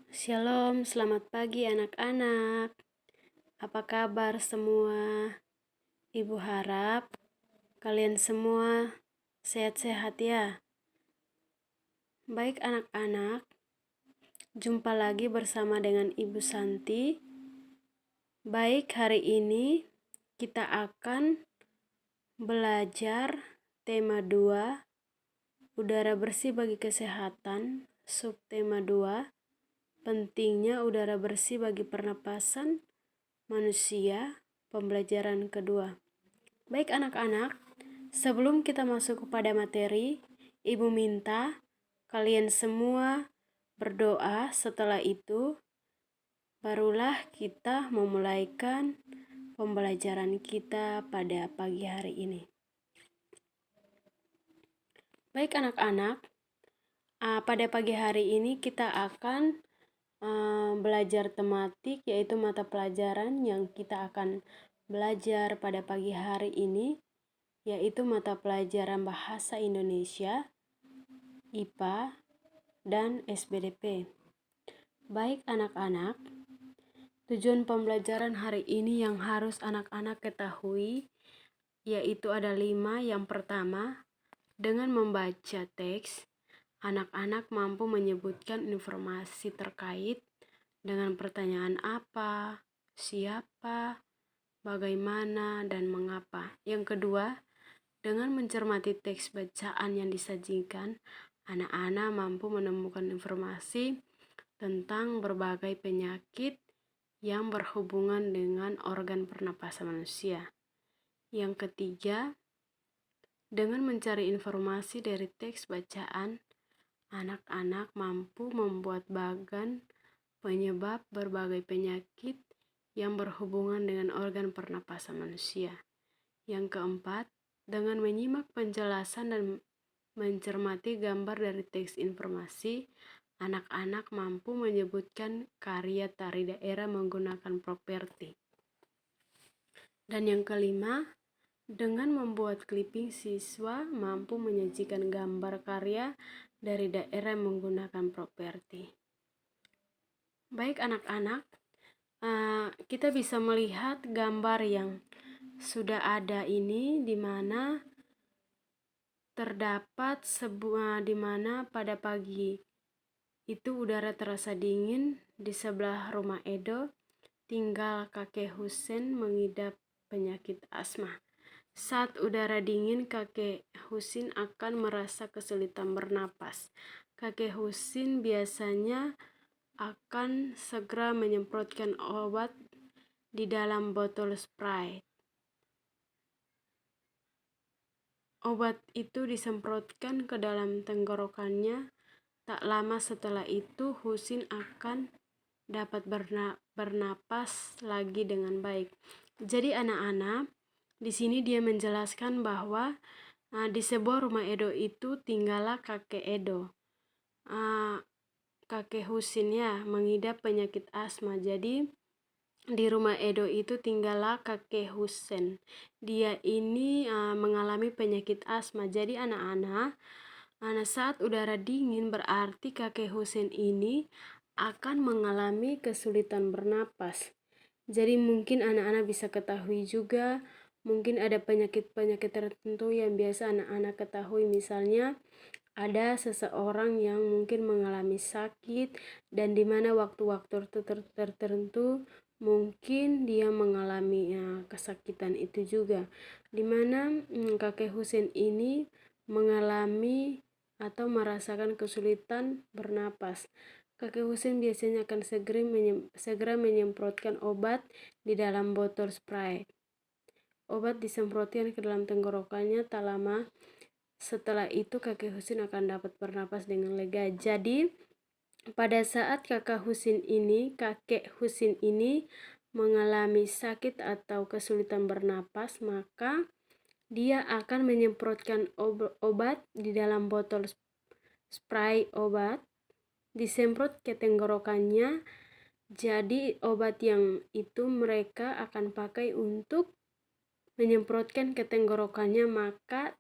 Shalom, selamat pagi anak-anak. Apa kabar semua? Ibu harap kalian semua sehat-sehat ya. Baik anak-anak, jumpa lagi bersama dengan Ibu Santi. Baik, hari ini kita akan belajar tema 2, udara bersih bagi kesehatan, subtema 2, pentingnya udara bersih bagi pernapasan manusia, pembelajaran kedua. Baik anak-anak, sebelum kita masuk kepada materi, Ibu minta kalian semua berdoa. Setelah itu, barulah kita memulaikan pembelajaran kita pada pagi hari ini. Baik anak-anak, pada pagi hari ini kita akan belajar tematik, yaitu mata pelajaran yang kita akan belajar pada pagi hari ini, yaitu mata pelajaran Bahasa Indonesia, IPA, dan SBDP. Baik anak-anak, tujuan pembelajaran hari ini yang harus anak-anak ketahui yaitu ada 5. Yang pertama, dengan membaca teks, anak-anak mampu menyebutkan informasi terkait dengan pertanyaan apa, siapa, bagaimana, dan mengapa. Yang kedua, dengan mencermati teks bacaan yang disajikan, anak-anak mampu menemukan informasi tentang berbagai penyakit yang berhubungan dengan organ pernapasan manusia. Yang ketiga, dengan mencari informasi dari teks bacaan, anak-anak mampu membuat bagan penyebab berbagai penyakit yang berhubungan dengan organ pernapasan manusia. Yang keempat, dengan menyimak penjelasan dan mencermati gambar dari teks informasi, anak-anak mampu menyebutkan karya tari daerah menggunakan properti. Dan yang kelima, dengan membuat clipping, siswa mampu menyajikan gambar karya dari daerah menggunakan properti. Baik anak-anak, kita bisa melihat gambar yang sudah ada ini, di mana terdapat di mana pada pagi itu udara terasa dingin di sebelah rumah Edo, tinggal kakek Husen mengidap penyakit asma. Saat udara dingin, kakek Husin akan merasa kesulitan bernapas. Kakek Husin biasanya akan segera menyemprotkan obat di dalam botol Sprite. Obat itu disemprotkan ke dalam tenggorokannya. Tak lama setelah itu, Husin akan dapat bernapas lagi dengan baik. Jadi anak-anak, di sini dia menjelaskan bahwa di sebuah rumah Edo itu tinggallah kakek Edo. Kakek Husin ya mengidap penyakit asma. Jadi di rumah Edo itu tinggallah kakek Husen. Dia ini mengalami penyakit asma. Jadi anak-anak, saat udara dingin berarti kakek Husen ini akan mengalami kesulitan bernapas. Jadi mungkin anak-anak bisa ketahui juga, mungkin ada penyakit-penyakit tertentu yang biasa anak-anak ketahui. Misalnya ada seseorang yang mungkin mengalami sakit dan di mana waktu-waktu tertentu mungkin dia mengalami kesakitan itu juga, di mana kakek Husin ini mengalami atau merasakan kesulitan bernapas. Kakek Husin biasanya akan segera menyemprotkan obat di dalam botol Sprite. Obat disemprotkan ke dalam tenggorokannya. Tak lama setelah itu kakek Husin akan dapat bernapas dengan lega. Jadi pada saat kakek Husin ini mengalami sakit atau kesulitan bernapas, maka dia akan menyemprotkan obat di dalam botol spray obat, disemprot ke tenggorokannya. Jadi obat yang itu mereka akan pakai untuk menyemprotkan ke tenggorokannya, maka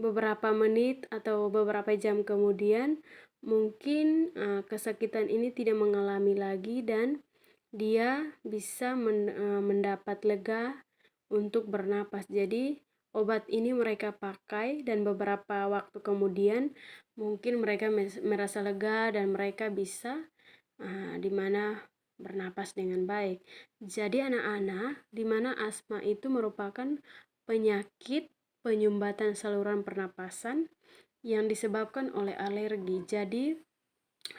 beberapa menit atau beberapa jam kemudian mungkin kesakitan ini tidak mengalami lagi dan dia bisa mendapat lega untuk bernapas. Jadi obat ini mereka pakai dan beberapa waktu kemudian mungkin mereka merasa lega dan mereka bisa dimana bernapas dengan baik. Jadi anak-anak, dimana asma itu merupakan penyakit penyumbatan saluran pernapasan yang disebabkan oleh alergi. Jadi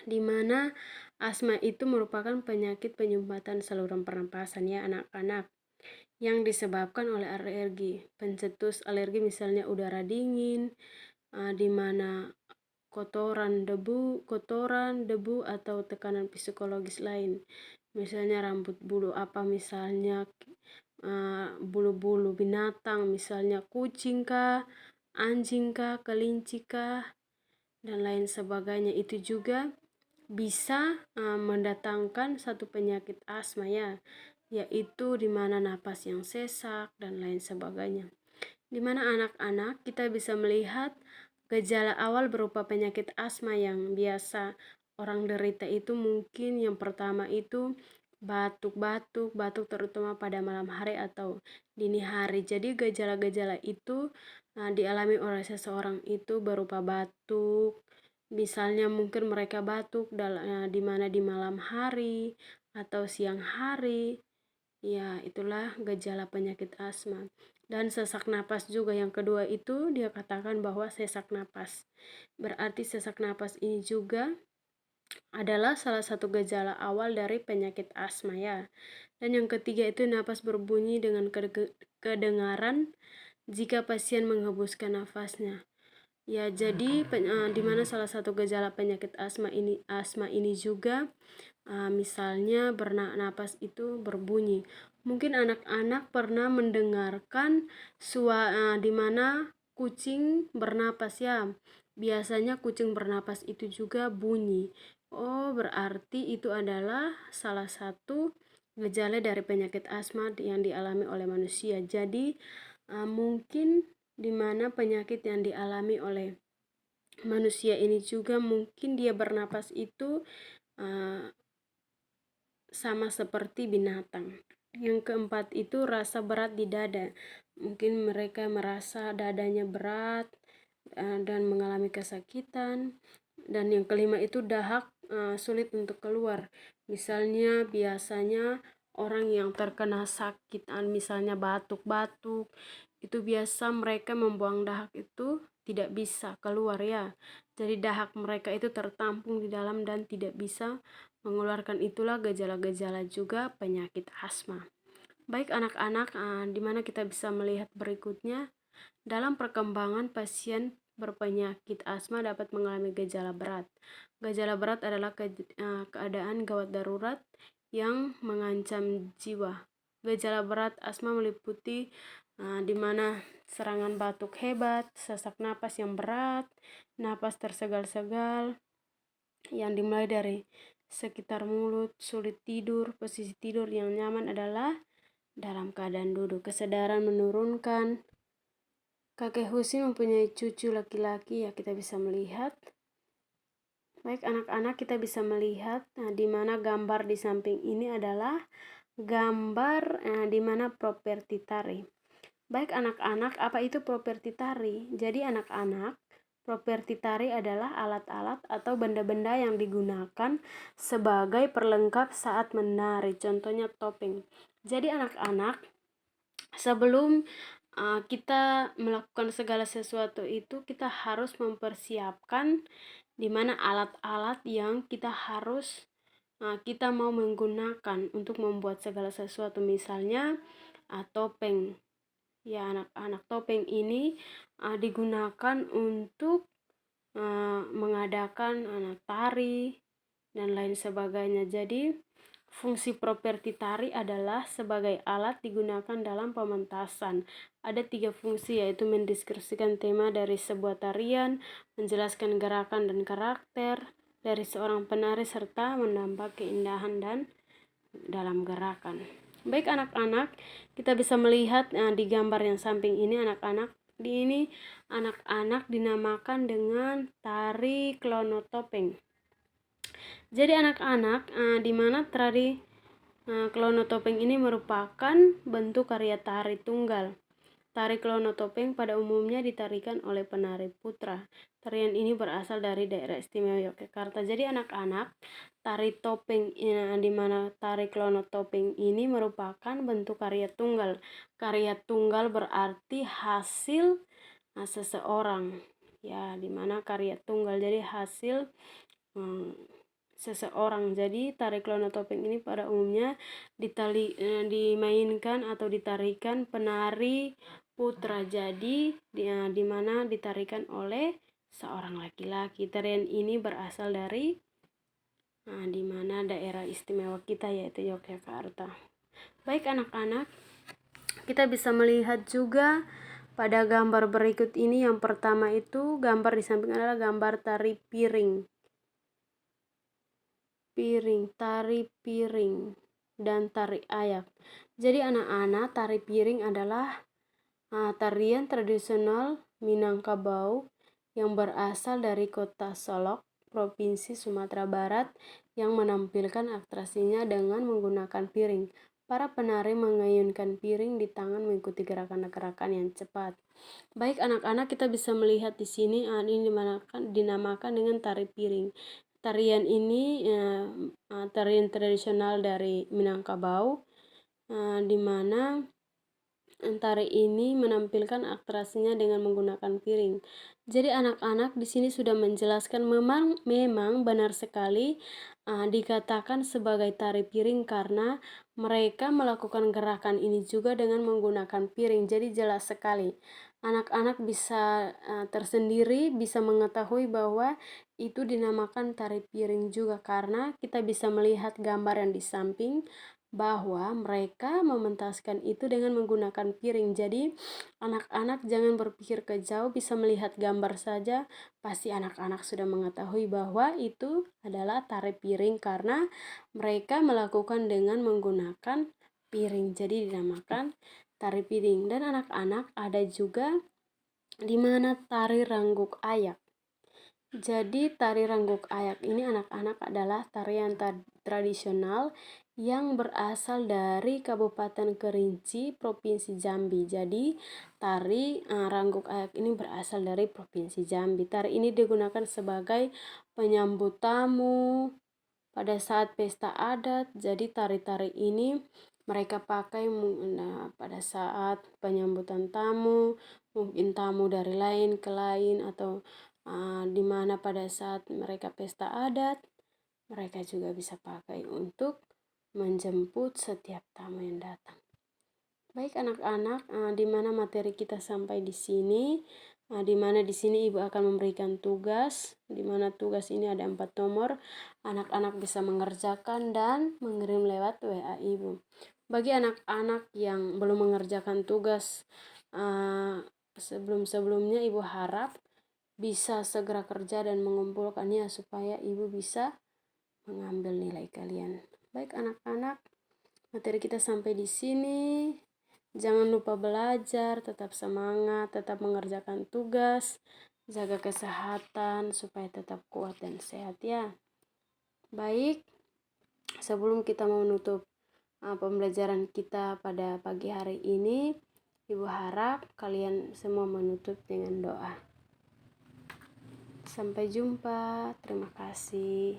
dimana asma itu merupakan penyakit penyumbatan saluran pernapasan ya anak-anak yang disebabkan oleh alergi. Pencetus alergi misalnya udara dingin, di mana kotoran, debu atau tekanan psikologis lain. Misalnya rambut bulu apa misalnya bulu-bulu binatang, misalnya kucing kah, anjing kah, kelinci kah, dan lain sebagainya. Itu juga bisa mendatangkan satu penyakit asma ya, yaitu dimana napas yang sesak dan lain sebagainya. Dimana anak-anak kita bisa melihat gejala awal berupa penyakit asma yang biasa orang derita itu mungkin yang pertama itu batuk terutama pada malam hari atau dini hari. Jadi gejala-gejala itu dialami oleh seseorang itu berupa batuk. Misalnya mungkin mereka batuk di mana di malam hari atau siang hari. Ya, itulah gejala penyakit asma. Dan sesak napas juga yang kedua itu dia katakan bahwa sesak napas. Berarti sesak napas ini juga adalah salah satu gejala awal dari penyakit asma ya. Dan yang ketiga itu napas berbunyi dengan kedengaran jika pasien menghembuskan nafasnya. Ya, jadi di mana salah satu gejala penyakit asma ini juga misalnya bernapas itu berbunyi. Mungkin anak-anak pernah mendengarkan suara di mana kucing bernapas ya. Biasanya kucing bernapas itu juga bunyi. Oh, berarti itu adalah salah satu gejala dari penyakit asma yang dialami oleh manusia. Jadi mungkin di mana penyakit yang dialami oleh manusia ini juga mungkin dia bernapas itu sama seperti binatang. Yang keempat itu rasa berat di dada. Mungkin mereka merasa dadanya berat dan mengalami kesakitan. Dan yang kelima itu dahak sulit untuk keluar. Misalnya biasanya orang yang terkena sakit, misalnya batuk-batuk, itu biasa mereka membuang dahak itu tidak bisa keluar ya. Jadi dahak mereka itu tertampung di dalam dan tidak bisa mengeluarkan. Itulah gejala-gejala juga penyakit asma. Baik anak-anak, di mana kita bisa melihat berikutnya dalam perkembangan pasien berpenyakit asma dapat mengalami gejala berat. Gejala berat adalah keadaan gawat darurat yang mengancam jiwa. Gejala berat asma meliputi di mana serangan batuk hebat, sesak napas yang berat, napas tersegal-segal yang dimulai dari sekitar mulut, sulit tidur. Posisi tidur yang nyaman adalah dalam keadaan duduk. Kesadaran menurunkan. Kakek Husin mempunyai cucu laki-laki ya, kita bisa melihat. Baik anak-anak, kita bisa melihat di mana gambar di samping ini adalah gambar di mana properti tari. Baik anak-anak, apa itu properti tari? Jadi anak-anak, properti tari adalah alat-alat atau benda-benda yang digunakan sebagai perlengkap saat menari. Contohnya topeng. Jadi anak-anak, sebelum kita melakukan segala sesuatu itu kita harus mempersiapkan di mana alat-alat yang kita mau menggunakan untuk membuat segala sesuatu. Misalnya topeng. Ya anak-anak, topeng ini digunakan untuk mengadakan tari dan lain sebagainya. Jadi fungsi properti tari adalah sebagai alat digunakan dalam pementasan. Ada 3 fungsi, yaitu mendeskripsikan tema dari sebuah tarian, menjelaskan gerakan dan karakter dari seorang penari, serta menambah keindahan dan dalam gerakan. Baik anak-anak, kita bisa melihat di gambar yang samping ini anak-anak ini anak-anak dinamakan dengan tari klonotopeng. Jadi anak-anak di mana tari klonotopeng ini merupakan bentuk karya tari tunggal. Tari klonotopeng pada umumnya ditarikan oleh penari putra. Tarian ini berasal dari daerah istimewa Yogyakarta. Jadi anak-anak, tari topeng di mana tari klonotopeng ini merupakan bentuk karya tunggal. Karya tunggal berarti hasil seseorang. Ya, di mana karya tunggal jadi hasil seseorang. Jadi tari klonotopeng ini pada umumnya dimainkan atau ditarikan penari putra. Jadi di mana ditarikan oleh seorang laki-laki. Tarian ini berasal dari di mana daerah istimewa kita yaitu Yogyakarta. Baik anak-anak, kita bisa melihat juga pada gambar berikut ini. Yang pertama itu gambar di samping adalah gambar tari piring, tari piring dan tari ayak. Jadi anak-anak, tari piring adalah tarian tradisional Minangkabau yang berasal dari kota Solok, Provinsi Sumatera Barat, yang menampilkan atraksinya dengan menggunakan piring. Para penari mengayunkan piring di tangan mengikuti gerakan-gerakan yang cepat. Baik anak-anak, kita bisa melihat di sini ini dinamakan dengan tari piring. Tarian ini tarian tradisional dari Minangkabau, di mana tari ini menampilkan atraksinya dengan menggunakan piring. Jadi anak-anak di sini sudah menjelaskan memang benar sekali dikatakan sebagai tari piring karena mereka melakukan gerakan ini juga dengan menggunakan piring. Jadi jelas sekali anak-anak bisa tersendiri bisa mengetahui bahwa itu dinamakan tari piring juga karena kita bisa melihat gambar yang di samping bahwa mereka mementaskan itu dengan menggunakan piring. Jadi anak-anak jangan berpikir ke jauh, bisa melihat gambar saja pasti anak-anak sudah mengetahui bahwa itu adalah tari piring karena mereka melakukan dengan menggunakan piring. Jadi dinamakan tari piring. Dan anak-anak ada juga di mana tari rangguk ayak. Jadi tari rangguk ayak ini anak-anak adalah tarian tradisional yang berasal dari Kabupaten Kerinci, Provinsi Jambi. Jadi tari rangguk ayak ini berasal dari Provinsi Jambi. Tari ini digunakan sebagai penyambut tamu pada saat pesta adat. Jadi tari-tari ini mereka pakai pada saat penyambutan tamu, mungkin tamu dari lain ke lain atau di mana pada saat mereka pesta adat, mereka juga bisa pakai untuk menjemput setiap tamu yang datang. Baik anak-anak, di mana materi kita sampai di sini, di mana di sini ibu akan memberikan tugas, di mana tugas ini ada 4 nomor, anak-anak bisa mengerjakan dan mengirim lewat WA ibu. Bagi anak-anak yang belum mengerjakan tugas sebelum-sebelumnya, ibu harap bisa segera kerja dan mengumpulkannya supaya ibu bisa mengambil nilai kalian. Baik anak-anak, materi kita sampai di sini. Jangan lupa belajar, tetap semangat, tetap mengerjakan tugas, jaga kesehatan supaya tetap kuat dan sehat ya. Baik, sebelum kita menutup pembelajaran kita pada pagi hari ini, ibu harap kalian semua menutup dengan doa. Sampai jumpa, terima kasih.